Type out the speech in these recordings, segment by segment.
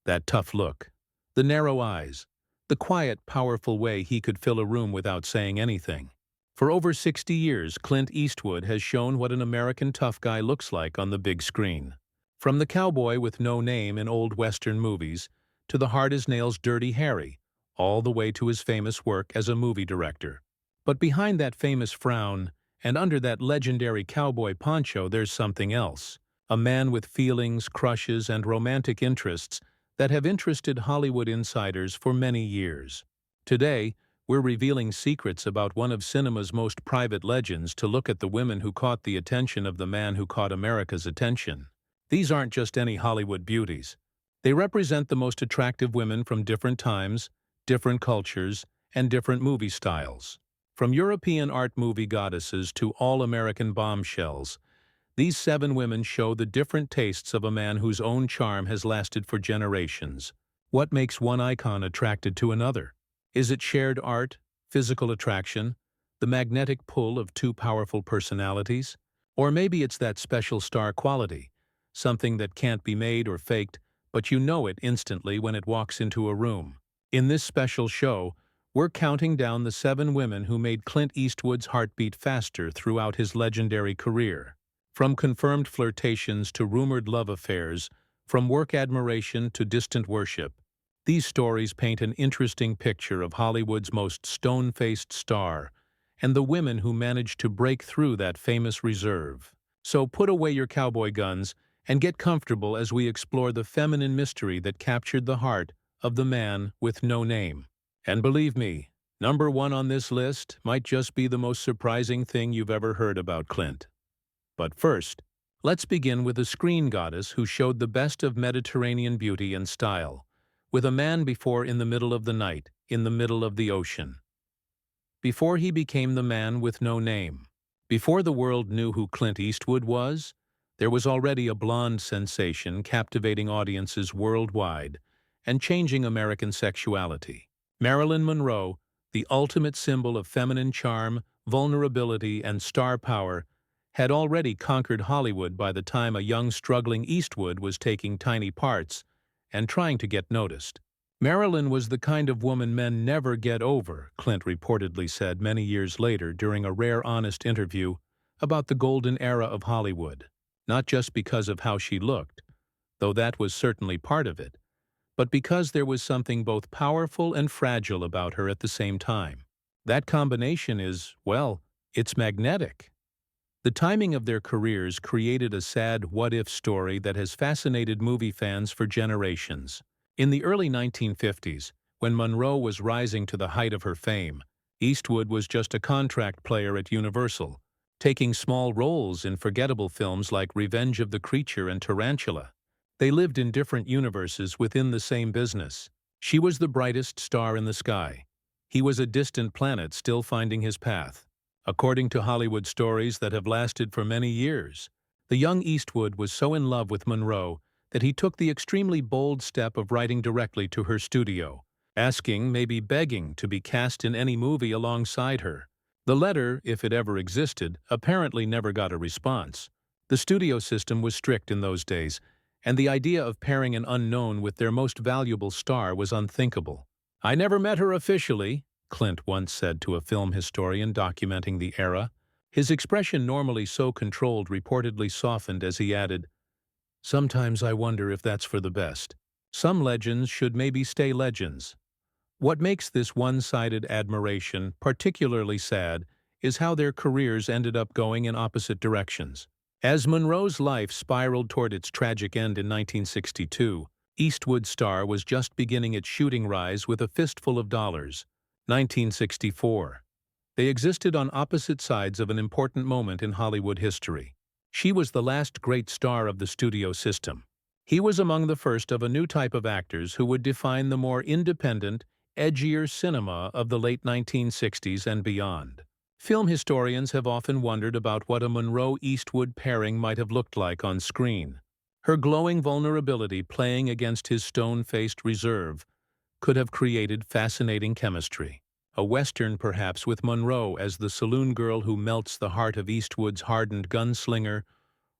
That tough look, the narrow eyes, the quiet, powerful way he could fill a room without saying anything. For over 60 years, Clint Eastwood has shown what an American tough guy looks like on the big screen. From the cowboy with no name in old Western movies to the hard-as-nails Dirty Harry, all the way to his famous work as a movie director. But behind that famous frown, and under that legendary cowboy poncho, there's something else. A man with feelings, crushes, and romantic interests that have interested Hollywood insiders for many years. Today, we're revealing secrets about one of cinema's most private legends to look at the women who caught the attention of the man who caught America's attention. These aren't just any Hollywood beauties. They represent the most attractive women from different times, different cultures, and different movie styles. From European art movie goddesses to all-American bombshells, these 7 women show the different tastes of a man whose own charm has lasted for generations. What makes one icon attracted to another? Is it shared art, physical attraction, the magnetic pull of 2 powerful personalities? Or maybe it's that special star quality, something that can't be made or faked, but you know it instantly when it walks into a room. In this special show, we're counting down the 7 women who made Clint Eastwood's heart beat faster throughout his legendary career. From confirmed flirtations to rumored love affairs, from work admiration to distant worship, these stories paint an interesting picture of Hollywood's most stone-faced star and the women who managed to break through that famous reserve. So put away your cowboy guns and get comfortable as we explore the feminine mystery that captured the heart of the man with no name. And believe me, number 1 on this list might just be the most surprising thing you've ever heard about Clint. But first, let's begin with a screen goddess who showed the best of Mediterranean beauty and style, with a man before in the middle of the night, in the middle of the ocean. Before he became the man with no name, before the world knew who Clint Eastwood was, there was already a blonde sensation captivating audiences worldwide and changing American sexuality. Marilyn Monroe, the ultimate symbol of feminine charm, vulnerability, and star power, had already conquered Hollywood by the time a young struggling Eastwood was taking tiny parts and trying to get noticed. Marilyn was the kind of woman men never get over, Clint reportedly said many years later during a rare honest interview about the golden era of Hollywood, not just because of how she looked, though that was certainly part of it, but because there was something both powerful and fragile about her at the same time. That combination is, well, it's magnetic. The timing of their careers created a sad what-if story that has fascinated movie fans for generations. In the early 1950s, when Monroe was rising to the height of her fame, Eastwood was just a contract player at Universal, taking small roles in forgettable films like Revenge of the Creature and Tarantula. They lived in different universes within the same business. She was the brightest star in the sky. He was a distant planet still finding his path. According to Hollywood stories that have lasted for many years, the young Eastwood was so in love with Monroe that he took the extremely bold step of writing directly to her studio, asking, maybe begging, to be cast in any movie alongside her. The letter, if it ever existed, apparently never got a response. The studio system was strict in those days, and the idea of pairing an unknown with their most valuable star was unthinkable. "I never met her officially," Clint once said to a film historian documenting the era. His expression, normally so controlled, reportedly softened as he added, "Sometimes I wonder if that's for the best. Some legends should maybe stay legends." What makes this one-sided admiration particularly sad is how their careers ended up going in opposite directions. As Monroe's life spiraled toward its tragic end in 1962, Eastwood's star was just beginning its shooting rise with A Fistful of Dollars, 1964. They existed on opposite sides of an important moment in Hollywood history. She was the last great star of the studio system. He was among the first of a new type of actors who would define the more independent, edgier cinema of the late 1960s and beyond. Film historians have often wondered about what a Monroe-Eastwood pairing might have looked like on screen. Her glowing vulnerability playing against his stone-faced reserve could have created fascinating chemistry. A Western, perhaps, with Monroe as the saloon girl who melts the heart of Eastwood's hardened gunslinger,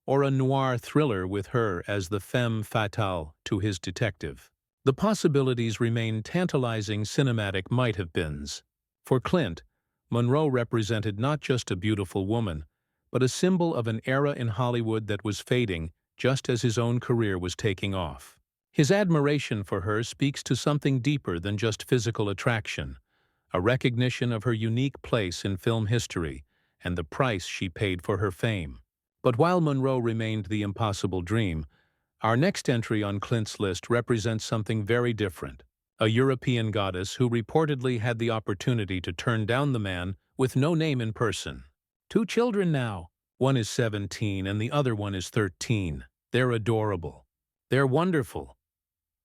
or a noir thriller with her as the femme fatale to his detective. The possibilities remain tantalizing cinematic might-have-beens. For Clint, Monroe represented not just a beautiful woman, but a symbol of an era in Hollywood that was fading just as his own career was taking off. His admiration for her speaks to something deeper than just physical attraction, a recognition of her unique place in film history and the price she paid for her fame. But while Monroe remained the impossible dream, our next entry on Clint's list represents something very different, a European goddess who reportedly had the opportunity to turn down the man with no name in person. Two children now. One is 17 and the other one is 13. They're adorable. They're wonderful.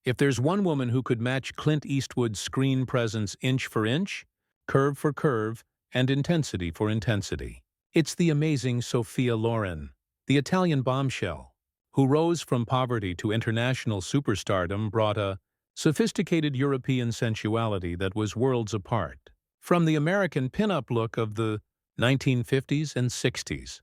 If there's one woman who could match Clint Eastwood's screen presence inch for inch, curve for curve, and intensity for intensity, it's the amazing Sophia Loren, the Italian bombshell, who rose from poverty to international superstardom, brought a sophisticated European sensuality that was worlds apart from the American pin-up look of the 1950s and 60s.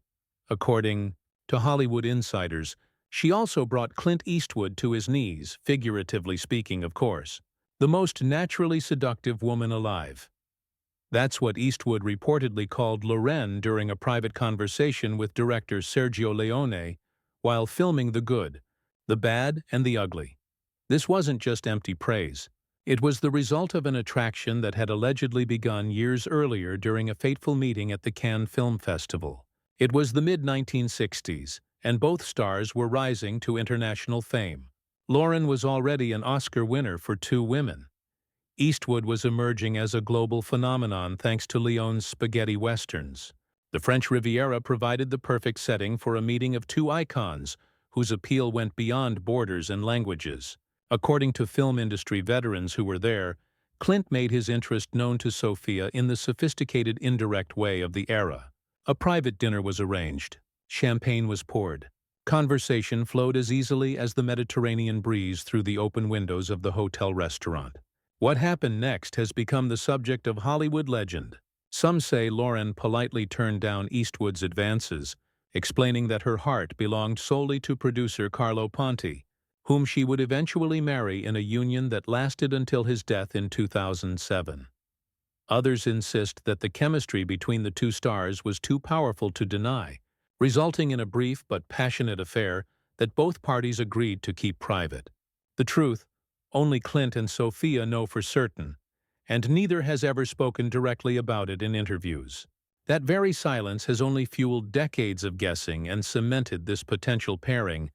According to Hollywood insiders, she also brought Clint Eastwood to his knees, figuratively speaking, of course. The most naturally seductive woman alive. That's what Eastwood reportedly called Loren during a private conversation with director Sergio Leone while filming The Good, the Bad, and the Ugly. This wasn't just empty praise. It was the result of an attraction that had allegedly begun years earlier during a fateful meeting at the Cannes Film Festival. It was the mid-1960s, and both stars were rising to international fame. Loren was already an Oscar winner for Two Women. Eastwood was emerging as a global phenomenon thanks to Leone's spaghetti westerns. The French Riviera provided the perfect setting for a meeting of two icons whose appeal went beyond borders and languages. According to film industry veterans who were there, Clint made his interest known to Sophia in the sophisticated indirect way of the era. A private dinner was arranged. Champagne was poured. Conversation flowed as easily as the Mediterranean breeze through the open windows of the hotel restaurant. What happened next has become the subject of Hollywood legend. Some say Loren politely turned down Eastwood's advances, explaining that her heart belonged solely to producer Carlo Ponti, whom she would eventually marry in a union that lasted until his death in 2007. Others insist that the chemistry between the two stars was too powerful to deny, resulting in a brief but passionate affair that both parties agreed to keep private. The truth, only Clint and Sophia know for certain, and neither has ever spoken directly about it in interviews. That very silence has only fueled decades of guessing and cemented this potential pairing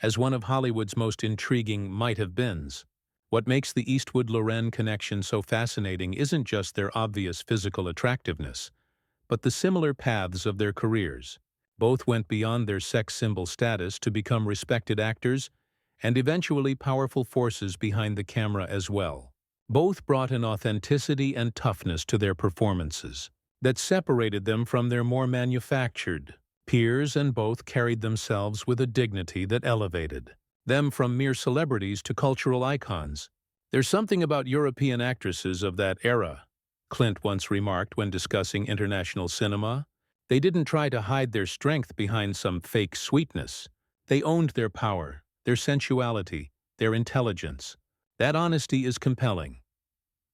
as one of Hollywood's most intriguing might-have-beens. What makes the Eastwood-Loren connection so fascinating isn't just their obvious physical attractiveness, but the similar paths of their careers. Both went beyond their sex symbol status to become respected actors and eventually powerful forces behind the camera as well. Both brought an authenticity and toughness to their performances that separated them from their more manufactured peers, and both carried themselves with a dignity that elevated them from mere celebrities to cultural icons. There's something about European actresses of that era, Clint once remarked when discussing international cinema. They didn't try to hide their strength behind some fake sweetness. They owned their power, their sensuality, their intelligence. That honesty is compelling.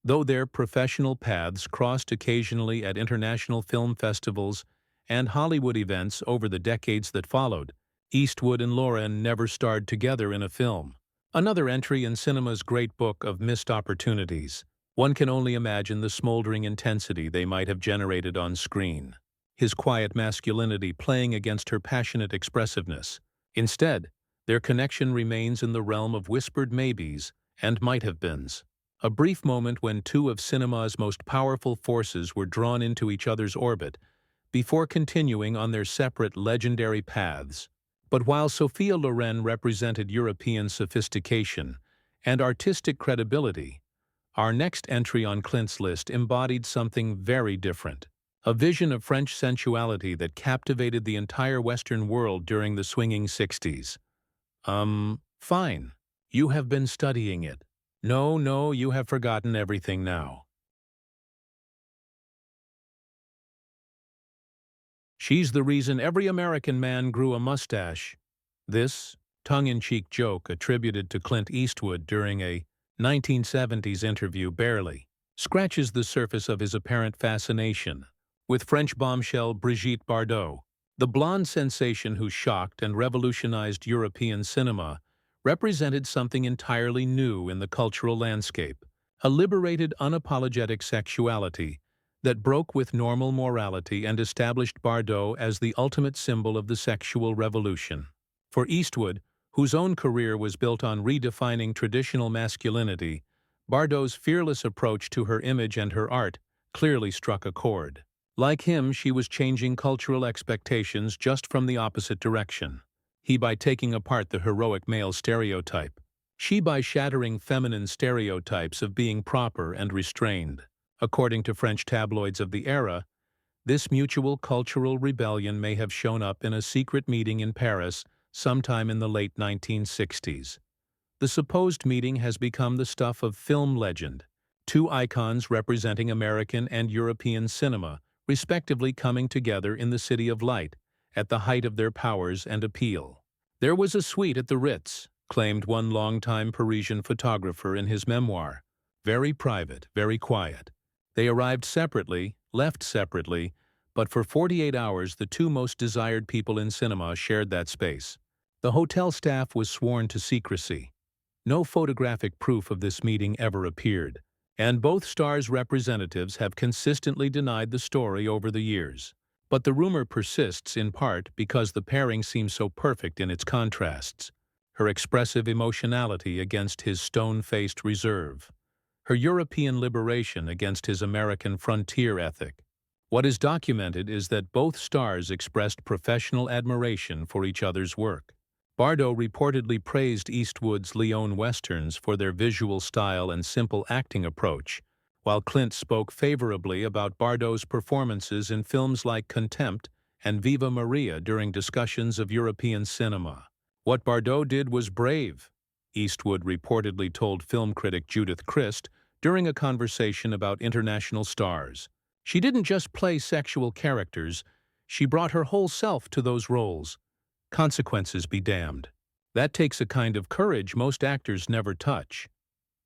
Though their professional paths crossed occasionally at international film festivals and Hollywood events over the decades that followed, Eastwood and Loren never starred together in a film. Another entry in cinema's great book of missed opportunities. One can only imagine the smoldering intensity they might have generated on screen, his quiet masculinity playing against her passionate expressiveness. Instead, their connection remains in the realm of whispered maybes and might-have-beens. A brief moment when two of cinema's most powerful forces were drawn into each other's orbit before continuing on their separate legendary paths. But while Sophia Loren represented European sophistication and artistic credibility, our next entry on Clint's list embodied something very different. A vision of French sensuality that captivated the entire Western world during the swinging 60s. Fine. You have been studying it. No, you have forgotten everything now. She's the reason every American man grew a mustache. This tongue-in-cheek joke attributed to Clint Eastwood during a 1970s interview barely scratches the surface of his apparent fascination with French bombshell Brigitte Bardot. The blonde sensation who shocked and revolutionized European cinema represented something entirely new in the cultural landscape, a liberated, unapologetic sexuality that broke with normal morality and established Bardot as the ultimate symbol of the sexual revolution. For Eastwood, whose own career was built on redefining traditional masculinity, Bardot's fearless approach to her image and her art clearly struck a chord. Like him, she was changing cultural expectations just from the opposite direction. He by taking apart the heroic male stereotype. She by shattering feminine stereotypes of being proper and restrained. According to French tabloids of the era, this mutual cultural rebellion may have shown up in a secret meeting in Paris sometime in the late 1960s. The supposed meeting has become the stuff of film legend, two icons representing American and European cinema, respectively coming together in the City of Light, at the height of their powers and appeal. There was a suite at the Ritz, claimed one longtime Parisian photographer in his memoir. Very private, very quiet. They arrived separately, left separately, but for 48 hours the two most desired people in cinema shared that space. The hotel staff was sworn to secrecy. No photographic proof of this meeting ever appeared, and both stars' representatives have consistently denied the story over the years. But the rumor persists in part because the pairing seems so perfect in its contrasts. Her expressive emotionality against his stone-faced reserve. Her European liberation against his American frontier ethic. What is documented is that both stars expressed professional admiration for each other's work. Bardot reportedly praised Eastwood's Leone westerns for their visual style and simple acting approach, while Clint spoke favorably about Bardot's performances in films like Contempt and Viva Maria during discussions of European cinema. What Bardot did was brave, Eastwood reportedly told film critic Judith Crist during a conversation about international stars. She didn't just play sexual characters, she brought her whole self to those roles. Consequences be damned. That takes a kind of courage most actors never touch.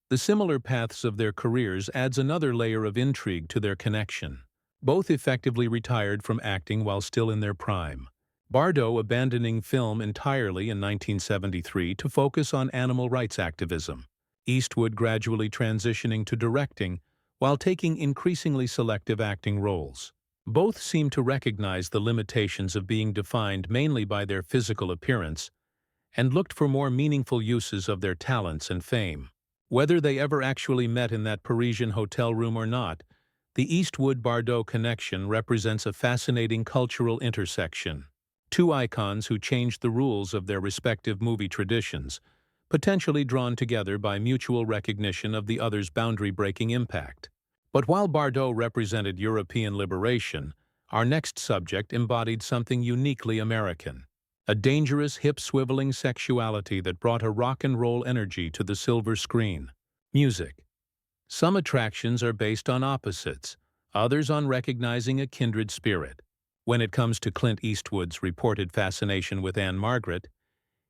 The similar paths of their careers adds another layer of intrigue to their connection. Both effectively retired from acting while still in their prime. Bardot abandoning film entirely in 1973 to focus on animal rights activism. Eastwood gradually transitioning to directing while taking increasingly selective acting roles. Both seem to recognize the limitations of being defined mainly by their physical appearance and looked for more meaningful uses of their talents and fame. Whether they ever actually met in that Parisian hotel room or not, the Eastwood-Bardot connection represents a fascinating cultural intersection. Two icons who changed the rules of their respective movie traditions, potentially drawn together by mutual recognition of the other's boundary-breaking impact. But while Bardot represented European liberation, our next subject embodied something uniquely American. A dangerous, hip-swiveling sexuality that brought a rock-and-roll energy to the silver screen. Music. Some attractions are based on opposites, others on recognizing a kindred spirit. When it comes to Clint Eastwood's reported fascination with Anne Margaret,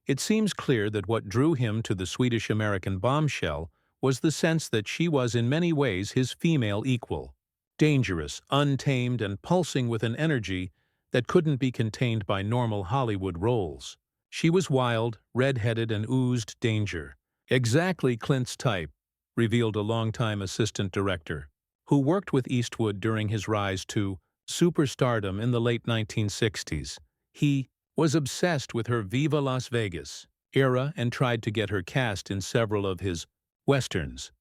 it seems clear that what drew him to the Swedish-American bombshell was the sense that she was in many ways his female equal. Dangerous, untamed, and pulsing with an energy that couldn't be contained by normal Hollywood roles. She was wild, red-headed, and oozed danger. Exactly Clint's type, revealed a longtime assistant director, who worked with Eastwood during his rise to superstardom in the late 1960s. He was obsessed with her Viva Las Vegas era and tried to get her cast in several of his westerns.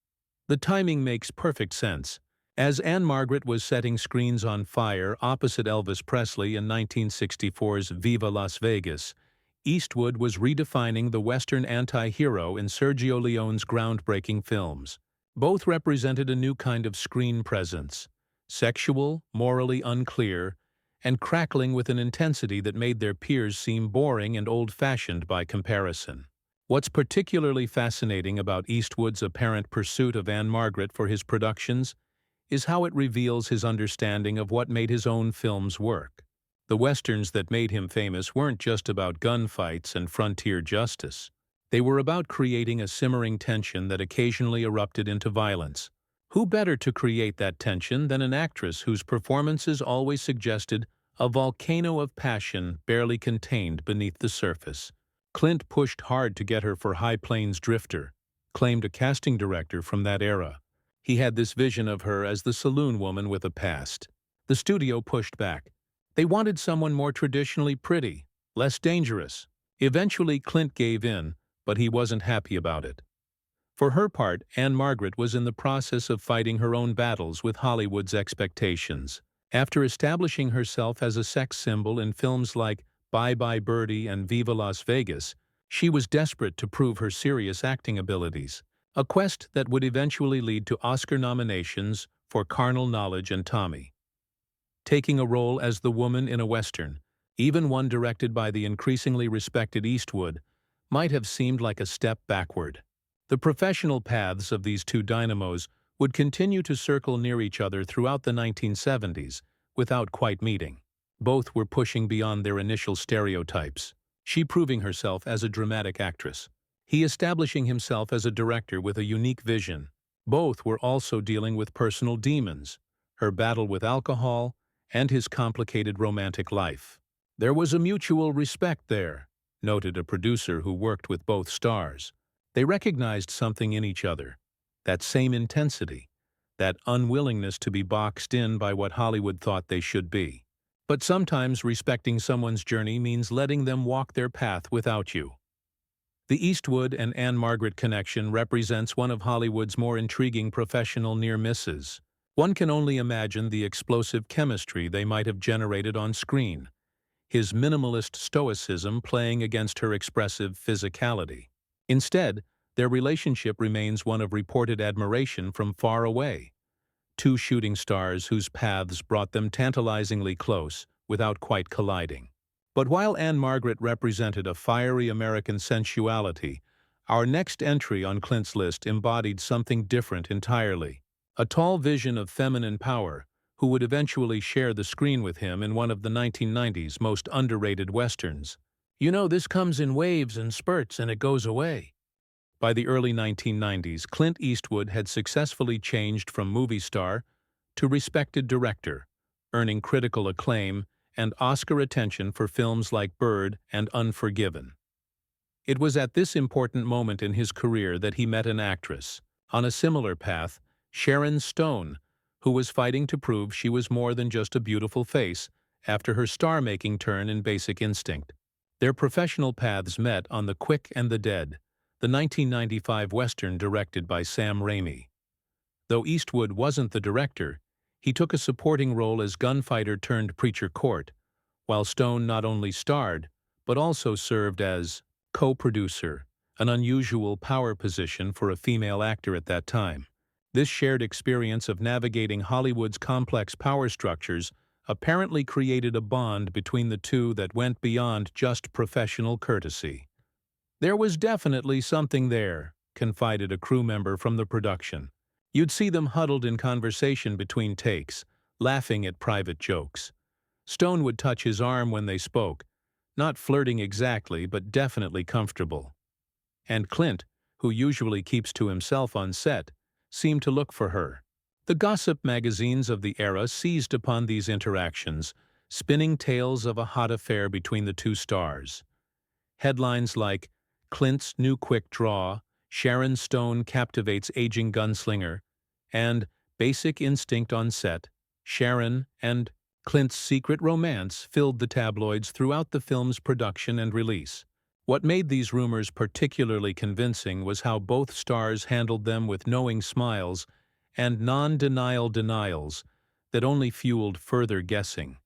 The timing makes perfect sense. As Anne Margaret was setting screens on fire opposite Elvis Presley in 1964's Viva Las Vegas, Eastwood was redefining the Western anti-hero in Sergio Leone's groundbreaking films. Both represented a new kind of screen presence, sexual, morally unclear, and crackling with an intensity that made their peers seem boring and old-fashioned by comparison. What's particularly fascinating about Eastwood's apparent pursuit of Anne Margaret for his productions is how it reveals his understanding of what made his own films work. The westerns that made him famous weren't just about gunfights and frontier justice. They were about creating a simmering tension that occasionally erupted into violence. Who better to create that tension than an actress whose performances always suggested a volcano of passion barely contained beneath the surface? Clint pushed hard to get her for High Plains Drifter, claimed a casting director from that era. He had this vision of her as the saloon woman with a past. The studio pushed back. They wanted someone more traditionally pretty, less dangerous. Eventually, Clint gave in, but he wasn't happy about it. For her part, Anne-Margaret was in the process of fighting her own battles with Hollywood's expectations. After establishing herself as a sex symbol in films like Bye Bye Birdie and Viva Las Vegas, she was desperate to prove her serious acting abilities, a quest that would eventually lead to Oscar nominations for Carnal Knowledge and Tommy. Taking a role as the woman in a Western, even one directed by the increasingly respected Eastwood, might have seemed like a step backward. The professional paths of these two dynamos would continue to circle near each other throughout the 1970s, without quite meeting. Both were pushing beyond their initial stereotypes, she proving herself as a dramatic actress, he establishing himself as a director with a unique vision. Both were also dealing with personal demons, her battle with alcohol, and his complicated romantic life. There was a mutual respect there, noted a producer who worked with both stars. They recognized something in each other, that same intensity, that unwillingness to be boxed in by what Hollywood thought they should be. But sometimes respecting someone's journey means letting them walk their path without you. The Eastwood and Anne-Margaret connection represents one of Hollywood's more intriguing professional near-misses. One can only imagine the explosive chemistry they might have generated on screen, his minimalist stoicism playing against her expressive physicality. Instead, their relationship remains one of reported admiration from far away. Two shooting stars whose paths brought them tantalizingly close without quite colliding. But while Anne-Margaret represented a fiery American sensuality, our next entry on Clint's list embodied something different entirely. A tall vision of feminine power who would eventually share the screen with him in one of the 1990s most underrated westerns. You know, this comes in waves and spurts and it goes away. By the early 1990s, Clint Eastwood had successfully changed from movie star to respected director, earning critical acclaim and Oscar attention for films like Bird and Unforgiven. It was at this important moment in his career that he met an actress, on a similar path, Sharon Stone, who was fighting to prove she was more than just a beautiful face after her star-making turn in Basic Instinct. Their professional paths met on The Quick and the Dead, the 1995 Western directed by Sam Raimi. Though Eastwood wasn't the director, he took a supporting role as gunfighter-turned-preacher court, while Stone not only starred, but also served as co-producer, an unusual power position for a female actor at that time. This shared experience of navigating Hollywood's complex power structures apparently created a bond between the two that went beyond just professional courtesy. There was definitely something there, confided a crew member from the production. You'd see them huddled in conversation between takes, laughing at private jokes. Stone would touch his arm when they spoke, not flirting exactly, but definitely comfortable. And Clint, who usually keeps to himself on set, seemed to look for her. The gossip magazines of the era seized upon these interactions, spinning tales of a hot affair between the two stars. Headlines like, Clint's new quick draw, Sharon Stone captivates aging gunslinger, and Basic Instinct on set, Sharon and Clint's secret romance filled the tabloids throughout the film's production and release. What made these rumors particularly convincing was how both stars handled them with knowing smiles and non-denial denials that only fueled further guessing.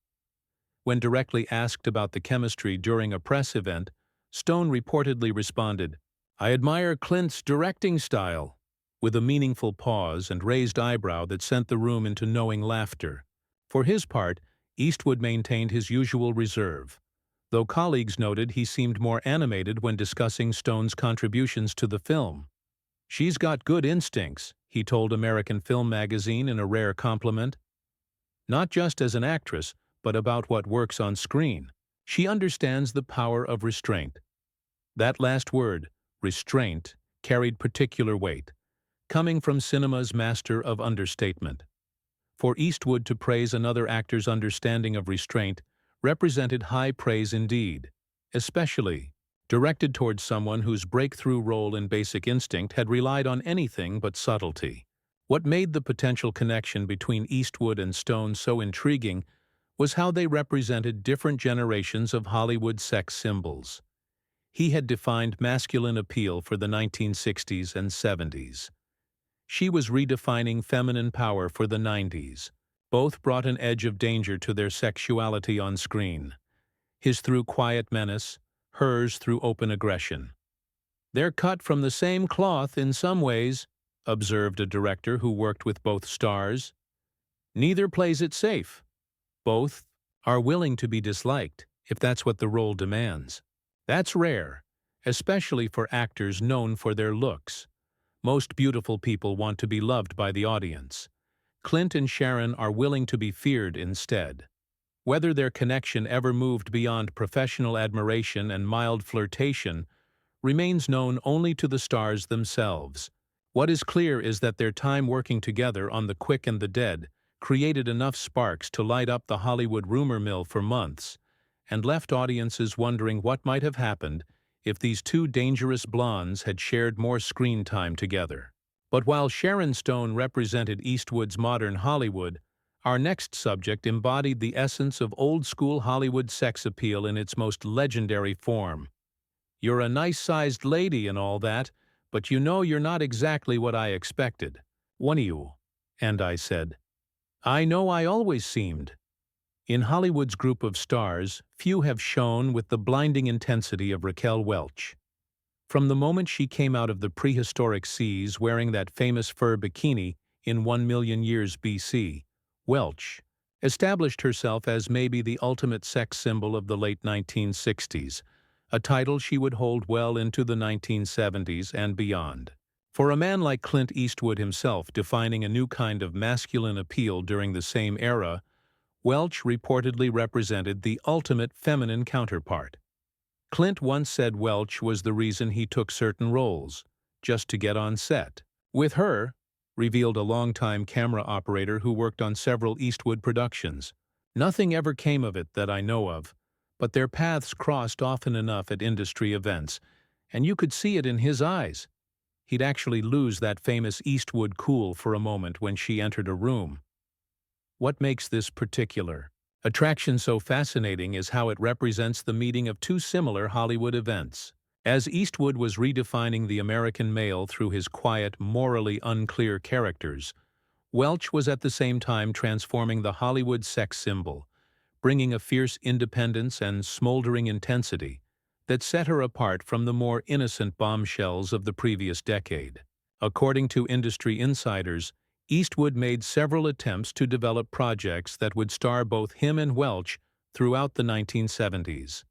When directly asked about the chemistry during a press event, Stone reportedly responded, "I admire Clint's directing style," with a meaningful pause and raised eyebrow that sent the room into knowing laughter. For his part, Eastwood maintained his usual reserve, though colleagues noted he seemed more animated when discussing Stone's contributions to the film. "She's got good instincts," he told American Film magazine in a rare compliment. "Not just as an actress, but about what works on screen. She understands the power of restraint." That last word, restraint, carried particular weight, coming from cinema's master of understatement. For Eastwood to praise another actor's understanding of restraint represented high praise indeed, especially directed towards someone whose breakthrough role in Basic Instinct had relied on anything but subtlety. What made the potential connection between Eastwood and Stone so intriguing was how they represented different generations of Hollywood sex symbols. He had defined masculine appeal for the 1960s and 70s. She was redefining feminine power for the 90s. Both brought an edge of danger to their sexuality on screen. His through quiet menace, hers through open aggression. "They're cut from the same cloth in some ways," observed a director who worked with both stars. "Neither plays it safe. Both are willing to be disliked, if that's what the role demands. That's rare, especially for actors known for their looks. Most beautiful people want to be loved by the audience. Clint and Sharon are willing to be feared instead." Whether their connection ever moved beyond professional admiration and mild flirtation remains known only to the stars themselves. What is clear is that their time working together on The Quick and the Dead created enough sparks to light up the Hollywood rumor mill for months, and left audiences wondering what might have happened if these two dangerous blondes had shared more screen time together. But while Sharon Stone represented Eastwood's modern Hollywood, our next subject embodied the essence of old-school Hollywood sex appeal in its most legendary form. "You're a nice-sized lady and all that, but you know you're not exactly what I expected. One of you." And I said, "I know I always seemed." In Hollywood's group of stars, few have shone with the blinding intensity of Raquel Welch. From the moment she came out of the prehistoric seas wearing that famous fur bikini in 1,000,000 years BC, Welch established herself as maybe the ultimate sex symbol of the late 1960s, a title she would hold well into the 1970s and beyond. For a man like Clint Eastwood himself defining a new kind of masculine appeal during the same era, Welch reportedly represented the ultimate feminine counterpart. Clint once said Welch was the reason he took certain roles, just to get on set. With her, revealed a longtime camera operator who worked on several Eastwood productions. "Nothing ever came of it that I know of, but their paths crossed often enough at industry events, and you could see it in his eyes. He'd actually lose that famous Eastwood cool for a moment when she entered a room." What makes this particular attraction so fascinating is how it represents the meeting of two similar Hollywood events. As Eastwood was redefining the American male through his quiet, morally unclear characters, Welch was at the same time transforming the Hollywood sex symbol, bringing a fierce independence and smoldering intensity that set her apart from the more innocent bombshells of the previous decade. According to industry insiders, Eastwood made several attempts to develop projects that would star both him and Welch throughout the 1970s.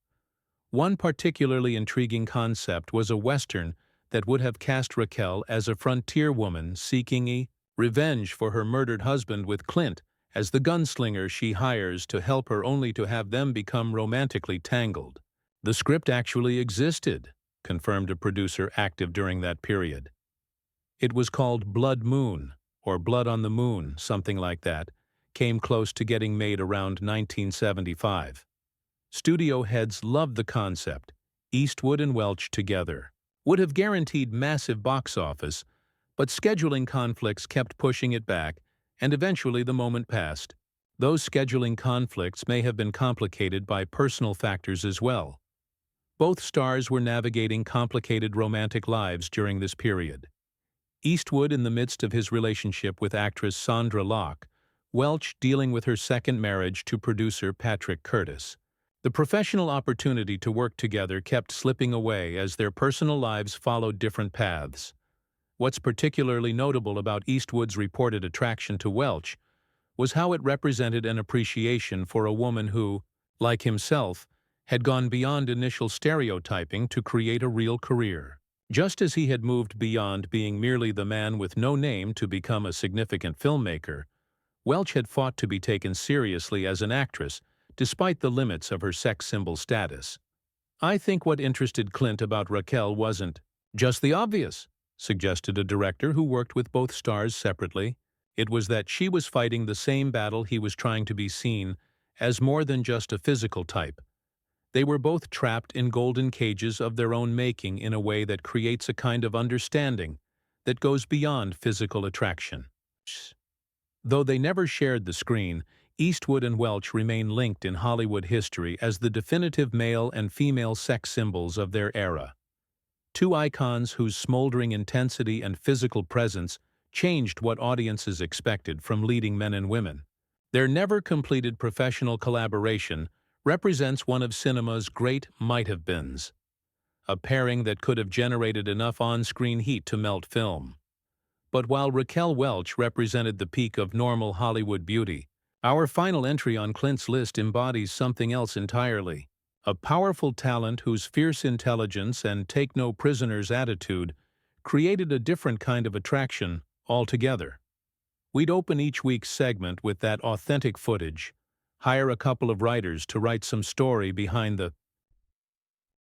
One particularly intriguing concept was a Western that would have cast Raquel as a frontier woman seeking revenge for her murdered husband, with Clint as the gunslinger she hires to help her, only to have them become romantically tangled. "The script actually existed," confirmed a producer active during that period. "It was called Blood Moon, or Blood on the Moon, something like that, came close to getting made around 1975. Studio heads loved the concept. Eastwood and Welch together would have guaranteed massive box office, but scheduling conflicts kept pushing it back, and eventually the moment passed. Those scheduling conflicts may have been complicated by personal factors as well. Both stars were navigating complicated romantic lives during this period. Eastwood in the midst of his relationship with actress Sandra Locke, Welch dealing with her second marriage to producer Patrick Curtis. The professional opportunity to work together kept slipping away as their personal lives followed different paths. What's particularly notable about Eastwood's reported attraction to Welch was how it represented an appreciation for a woman who, like himself, had gone beyond initial stereotyping to create a real career. Just as he had moved beyond being merely the man with no name to become a significant filmmaker, Welch had fought to be taken seriously as an actress, despite the limits of her sex symbol status. I think what interested Clint about Raquel wasn't Just the obvious, suggested a director who worked with both stars separately. It was that she was fighting the same battle he was trying to be seen as more than just a physical type. They were both trapped in golden cages of their own making in a way that creates a kind of understanding that goes beyond physical attraction. Though they never shared the screen, Eastwood and Welch remain linked in Hollywood history as the definitive male and female sex symbols of their era. Two icons whose smoldering intensity and physical presence changed what audiences expected from leading men and women. Their never-completed professional collaboration represents one of cinema's great might-have-beens, a pairing that could have generated enough on-screen heat to melt film. But while Raquel Welch represented the peak of normal Hollywood beauty, our final entry on Clint's list embodies something else entirely. A powerful talent whose fierce intelligence and take-no-prisoners attitude created a different kind of attraction altogether. We'd open each week's segment with that authentic footage, hire a couple of writers to write some story behind the...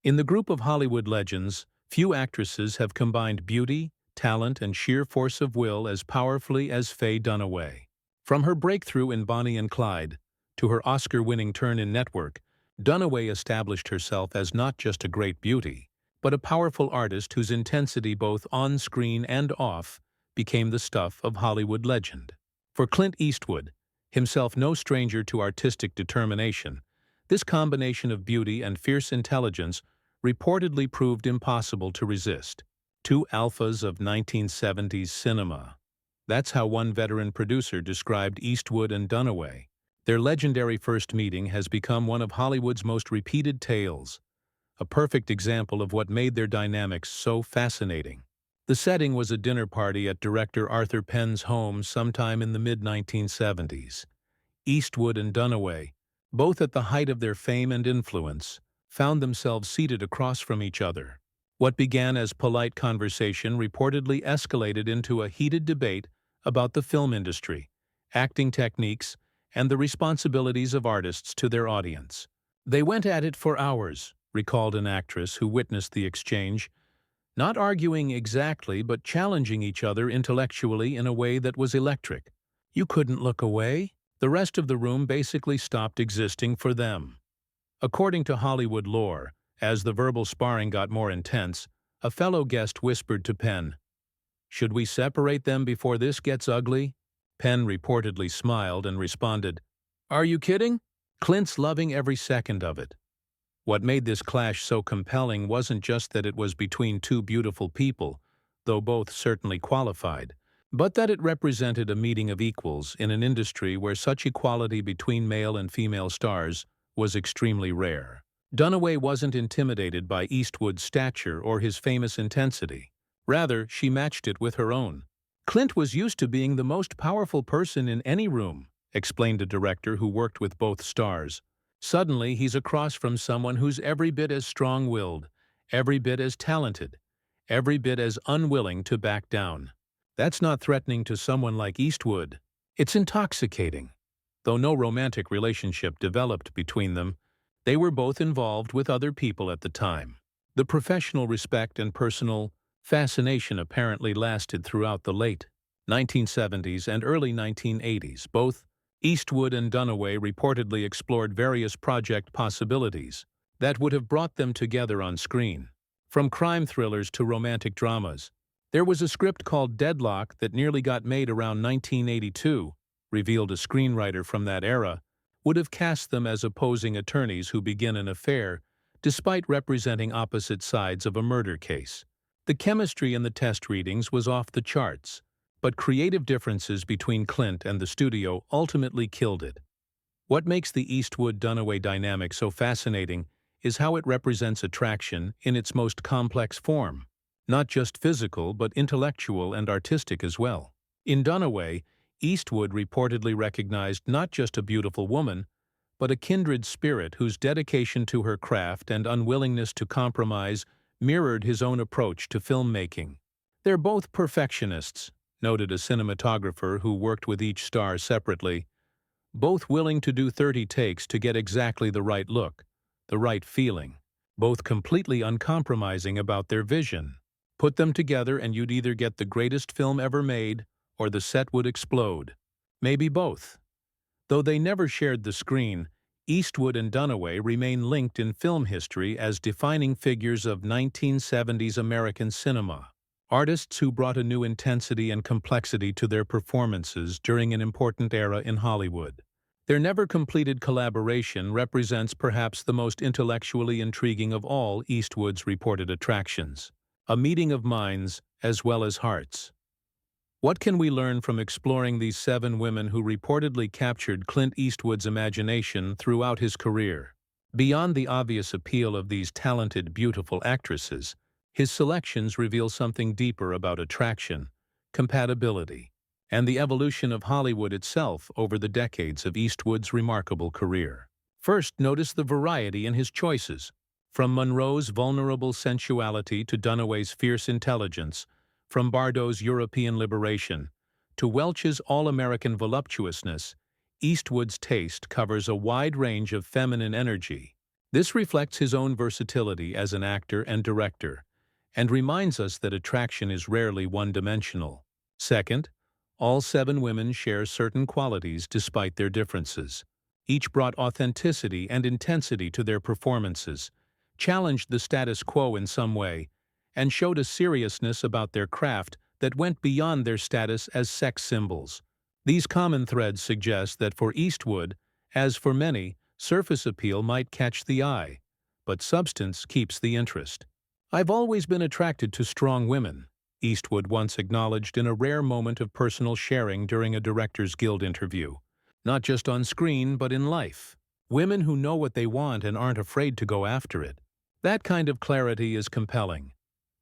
In the group of Hollywood legends, few actresses have combined beauty, talent, and sheer force of will as powerfully as Faye Dunaway. From her breakthrough in Bonnie and Clyde to her Oscar-winning turn in Network, Dunaway established herself as not just a great beauty, but a powerful artist whose intensity both on-screen and off became the stuff of Hollywood legend. For Clint Eastwood, himself no stranger to artistic determination, this combination of beauty and fierce intelligence reportedly proved impossible to resist. Two alphas of 1970s cinema. That's how one veteran producer described Eastwood and Dunaway. Their legendary first meeting has become one of Hollywood's most repeated tales, a perfect example of what made their dynamics so fascinating. The setting was a dinner party at director Arthur Penn's home sometime in the mid-1970s. Eastwood and Dunaway, both at the height of their fame and influence, found themselves seated across from each other. What began as polite conversation reportedly escalated into a heated debate about the film industry, acting techniques, and the responsibilities of artists to their audience. They went at it for hours, recalled an actress who witnessed the exchange, not arguing exactly but challenging each other intellectually in a way that was electric. You couldn't look away. The rest of the room basically stopped existing for them. According to Hollywood lore, as the verbal sparring got more intense, a fellow guest whispered to Penn, "Should we separate them before this gets ugly?" Penn reportedly smiled and responded, "Are you kidding?" Clint's loving every second of it. What made this clash so compelling wasn't just that it was between two beautiful people, though both certainly qualified, but that it represented a meeting of equals in an industry where such equality between male and female stars was extremely rare. Dunaway wasn't intimidated by Eastwood's stature or his famous intensity. Rather, she matched it with her own. "Clint was used to being the most powerful person in any room," explained a director who worked with both stars. "Suddenly, he's across from someone who's every bit as strong-willed, every bit as talented, every bit as unwilling to back down. That's not threatening to someone like Eastwood. It's intoxicating." Though no romantic relationship developed between them, they were both involved with other people at the time. The professional respect and personal fascination apparently lasted throughout the late 1970s and early 1980s. Both Eastwood and Dunaway reportedly explored various project possibilities that would have brought them together on screen. From crime thrillers to romantic dramas, there was a script called Deadlock that nearly got made around 1982, revealed a screenwriter from that era, would have cast them as opposing attorneys who begin an affair, despite representing opposite sides of a murder case. The chemistry in the test readings was off the charts, but creative differences between Clint and the studio ultimately killed it. What makes the Eastwood-Dunaway dynamic so fascinating is how it represents attraction in its most complex form, not just physical but intellectual and artistic as well. In Dunaway, Eastwood reportedly recognized not just a beautiful woman, but a kindred spirit whose dedication to her craft and unwillingness to compromise mirrored his own approach to filmmaking. "They're both perfectionists," noted a cinematographer who worked with each star separately, "both willing to do 30 takes to get exactly the right look, the right feeling, both completely uncompromising about their vision." Put them together and you'd either get the greatest film ever made, or the set would explode. Maybe both. Though they never shared the screen, Eastwood and Dunaway remain linked in film history as defining figures of 1970s American cinema. Artists who brought a new intensity and complexity to their performances during an important era in Hollywood. Their never-completed collaboration represents perhaps the most intellectually intriguing of all Eastwood's reported attractions. A meeting of minds as well as hearts. What can we learn from exploring these 7 women who reportedly captured Clint Eastwood's imagination throughout his career? Beyond the obvious appeal of these talented, beautiful actresses, his selections reveal something deeper about attraction, compatibility, and the evolution of Hollywood itself over the decades of Eastwood's remarkable career. First, notice the variety in his choices. From Monroe's vulnerable sensuality to Dunaway's fierce intelligence, from Bardot's European liberation to Welch's all-American voluptuousness, Eastwood's taste covers a wide range of feminine energy. This reflects his own versatility as an actor and director, and reminds us that attraction is rarely one-dimensional. Second, all 7 women share certain qualities despite their differences. Each brought authenticity and intensity to their performances, challenged the status quo in some way, and showed a seriousness about their craft that went beyond their status as sex symbols. These common threads suggest that for Eastwood, as for many, surface appeal might catch the eye, but substance keeps the interest. "I've always been attracted to strong women," Eastwood once acknowledged in a rare moment of personal sharing during a Directors Guild interview. "Not just on screen, but in life. Women who know what they want and aren't afraid to go after it." That kind of clarity is compelling.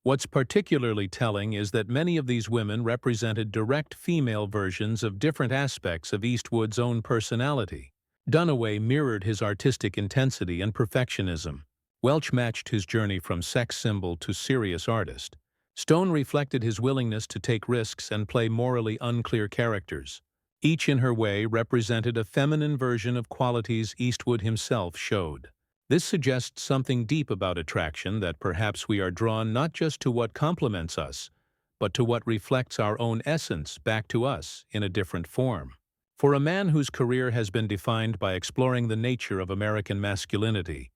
What's particularly telling is that many of these women represented direct female versions of different aspects of Eastwood's own personality. Dunaway mirrored his artistic intensity and perfectionism. Welch matched his journey from sex symbol to serious artist. Stone reflected his willingness to take risks and play morally unclear characters. Each in her way represented a feminine version of qualities Eastwood himself showed. This suggests something deep about attraction, that perhaps we are drawn not just to what complements us, but to what reflects our own essence back to us in a different form. For a man whose career has been defined by exploring the nature of American masculinity,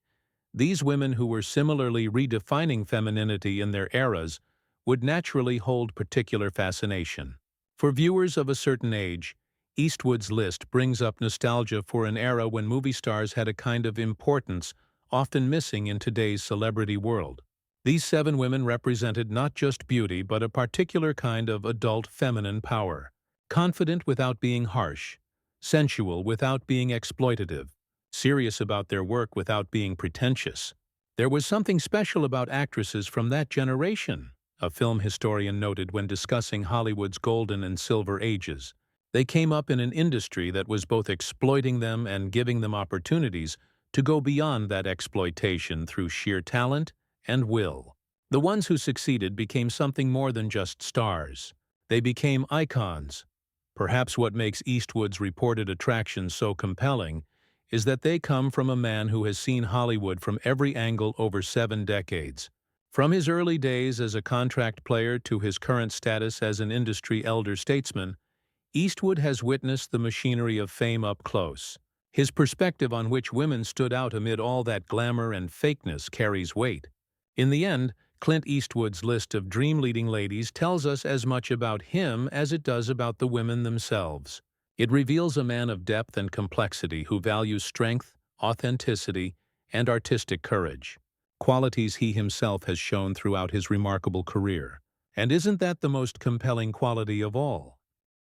these women who were similarly redefining femininity in their eras would naturally hold particular fascination. For viewers of a certain age, Eastwood's list brings up nostalgia for an era when movie stars had a kind of importance often missing in today's celebrity world. These 7 women represented not just beauty but a particular kind of adult feminine power. Confident without being harsh, sensual without being exploitative, serious about their work without being pretentious. There was something special about actresses from that generation, a film historian noted when discussing Hollywood's golden and silver ages. They came up in an industry that was both exploiting them and giving them opportunities to go beyond that exploitation through sheer talent and will. The ones who succeeded became something more than just stars. They became icons. Perhaps what makes Eastwood's reported attractions so compelling is that they come from a man who has seen Hollywood from every angle over 7 decades. From his early days as a contract player to his current status as an industry elder statesman, Eastwood has witnessed the machinery of fame up close. His perspective on which women stood out amid all that glamour and fakeness carries weight. In the end, Clint Eastwood's list of dream-leading ladies tells us as much about him as it does about the women themselves. It reveals a man of depth and complexity who values strength, authenticity, and artistic courage, qualities he himself has shown throughout his remarkable career. And isn't that the most compelling quality of all?